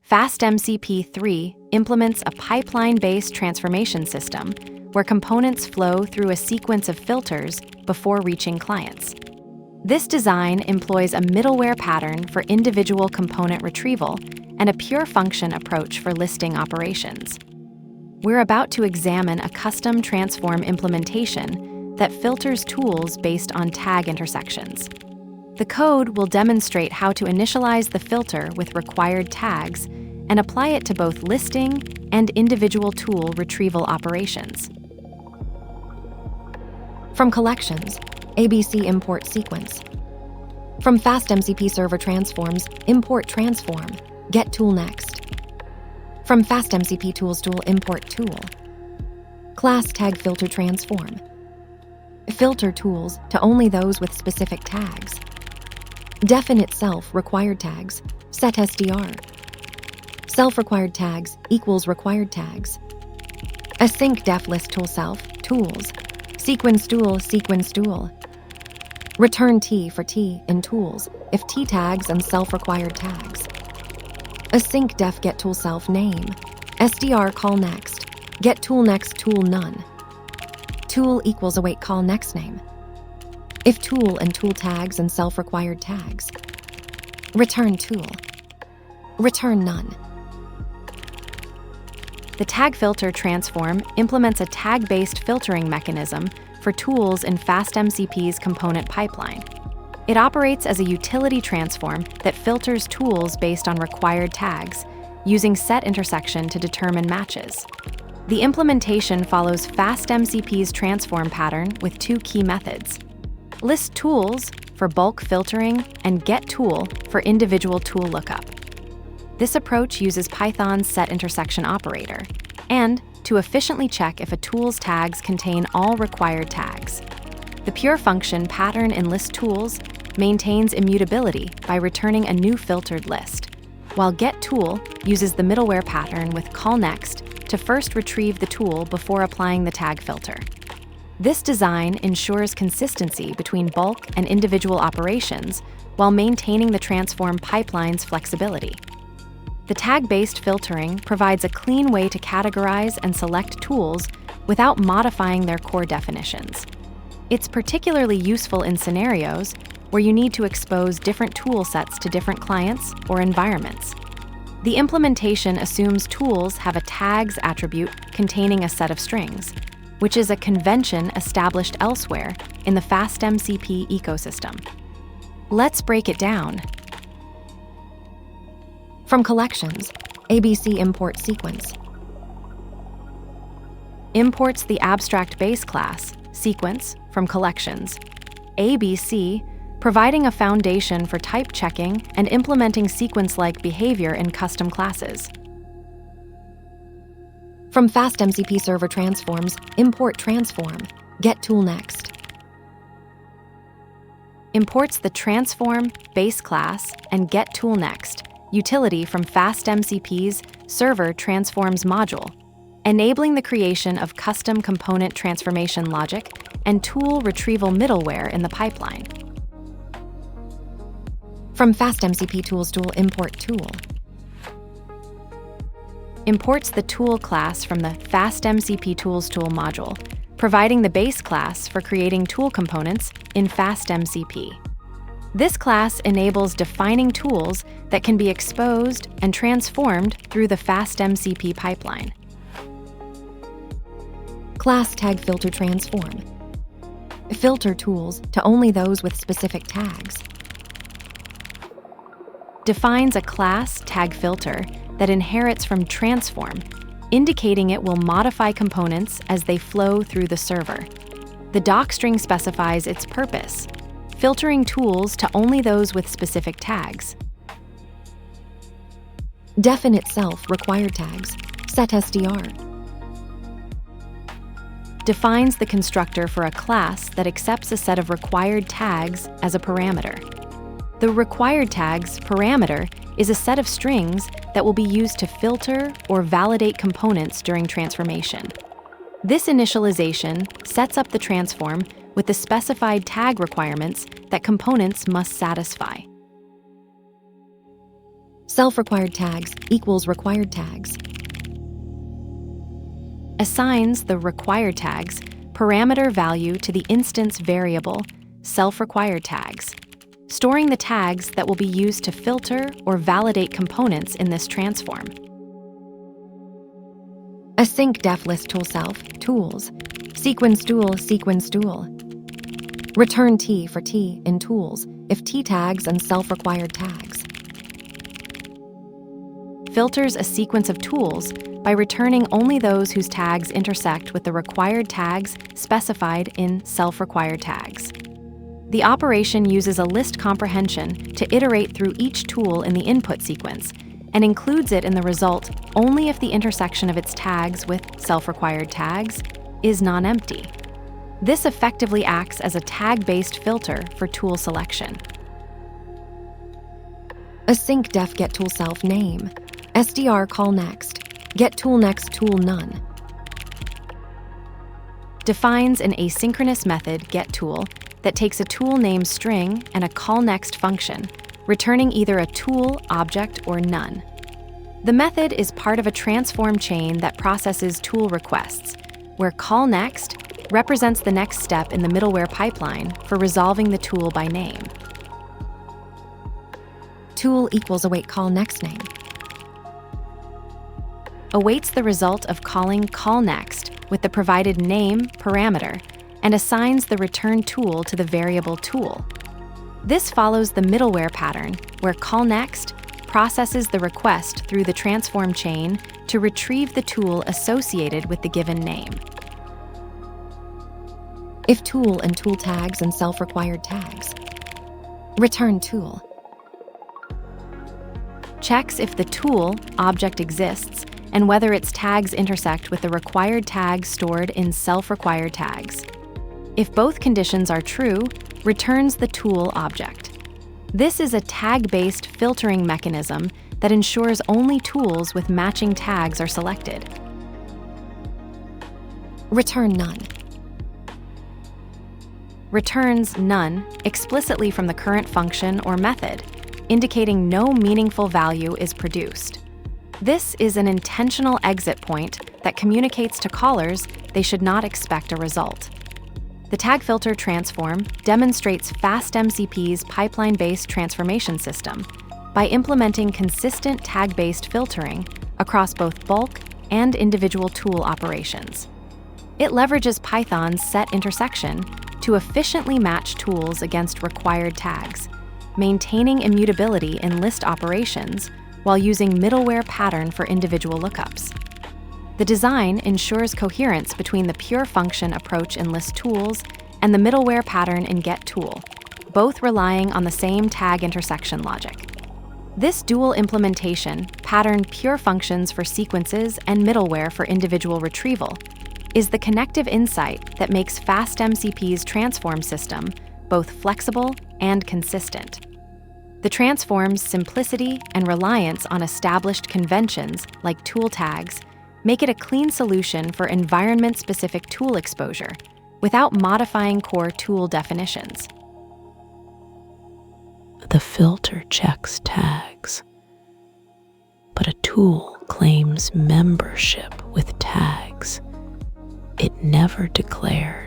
FastMCP 3 implements a pipeline-based transformation system where components flow through a sequence of filters before reaching clients. This design employs a middleware pattern for individual component retrieval and a pure function approach for listing operations. We're about to examine a custom transform implementation that filters tools based on tag intersections. The code will demonstrate how to initialize the filter with required tags and apply it to both listing and individual tool retrieval operations. From collections, ABC import sequence. From FastMCP server transforms, import transform, get tool next. From FastMCP tools tool, import tool. Class tag filter transform. Filter tools to only those with specific tags. Definite self required tags, set SDR. Self-required tags equals required tags. Async def list tool self, tools. Sequence tool. Return T for T in tools if T tags and self-required tags. Async def get tool self name. SDR call next. Get tool next tool none. Tool equals await call next name. If tool and tool tags and self-required tags. Return tool. Return none. The tag filter transform implements a tag-based filtering mechanism for tools in FastMCP's component pipeline. It operates as a utility transform that filters tools based on required tags, using set intersection to determine matches. The implementation follows FastMCP's transform pattern with two key methods: list tools for bulk filtering and get tool for individual tool lookup. This approach uses Python's set intersection operator and to efficiently check if a tool's tags contain all required tags. The pure function pattern in list tools maintains immutability by returning a new filtered list, while get tool uses the middleware pattern with call next to first retrieve the tool before applying the tag filter. This design ensures consistency between bulk and individual operations while maintaining the transform pipeline's flexibility. The tag-based filtering provides a clean way to categorize and select tools without modifying their core definitions. It's particularly useful in scenarios where you need to expose different tool sets to different clients or environments. The implementation assumes tools have a tags attribute containing a set of strings, which is a convention established elsewhere in the FastMCP ecosystem. Let's break it down. From collections, ABC import sequence. Imports the abstract base class, sequence, from collections. ABC, providing a foundation for type checking and implementing sequence-like behavior in custom classes. From FastMCP server transforms, import transform, get tool next. Imports the transform, base class, and get tool next utility from FastMCP's server transforms module, enabling the creation of custom component transformation logic and tool retrieval middleware in the pipeline. From FastMCP tools tool, import tool. Imports the tool class from the FastMCP tools tool module, providing the base class for creating tool components in FastMCP. This class enables defining tools that can be exposed and transformed through the FastMCP pipeline. Class tag filter transform. Filter tools to only those with specific tags. Defines a class tag filter that inherits from transform, indicating it will modify components as they flow through the server. The docstring specifies its purpose, filtering tools to only those with specific tags. Definite self required tags, set SDR. Defines the constructor for a class that accepts a set of required tags as a parameter. The required tags parameter is a set of strings that will be used to filter or validate components during transformation. This initialization sets up the transform with the specified tag requirements that components must satisfy. Self-required tags equals required tags. Assigns the required tags parameter value to the instance variable self-required tags, storing the tags that will be used to filter or validate components in this transform. Async def list tool self tools, sequence tool. Return T for T in tools if T tags and self-required tags. Filters a sequence of tools by returning only those whose tags intersect with the required tags specified in self-required tags. The operation uses a list comprehension to iterate through each tool in the input sequence and includes it in the result only if the intersection of its tags with self-required tags is non-empty. This effectively acts as a tag-based filter for tool selection. Async def get tool self name, SDR call next, get tool next tool none. Defines an asynchronous method getTool that takes a tool name string and a callNext function, returning either a tool, object, or none. The method is part of a transform chain that processes tool requests, where callNext represents the next step in the middleware pipeline for resolving the tool by name. Tool equals await call next name. Awaits the result of calling callNext with the provided name parameter and assigns the return tool to the variable tool. This follows the middleware pattern where callNext processes the request through the transform chain to retrieve the tool associated with the given name. If tool and tool tags and self-required tags. Return tool. Checks if the tool object exists and whether its tags intersect with the required tags stored in self-required tags. If both conditions are true, returns the tool object. This is a tag-based filtering mechanism that ensures only tools with matching tags are selected. Return none. Returns none explicitly from the current function or method, indicating no meaningful value is produced. This is an intentional exit point that communicates to callers they should not expect a result. The tag filter transform demonstrates FastMCP's pipeline-based transformation system by implementing consistent tag-based filtering across both bulk and individual tool operations. It leverages Python's set intersection to efficiently match tools against required tags, maintaining immutability in list operations while using middleware pattern for individual lookups. The design ensures coherence between the pure function approach in list tools and the middleware pattern in getTool, both relying on the same tag intersection logic. This dual implementation, patterned pure functions for sequences and middleware for individual retrieval, is the connective insight that makes FastMCP's transform system both flexible and consistent. The transform's simplicity and reliance on established conventions like tool tags make it a clean solution for environment-specific tool exposure without modifying core tool definitions. The filter checks tags, but a tool claims membership with tags it never declared.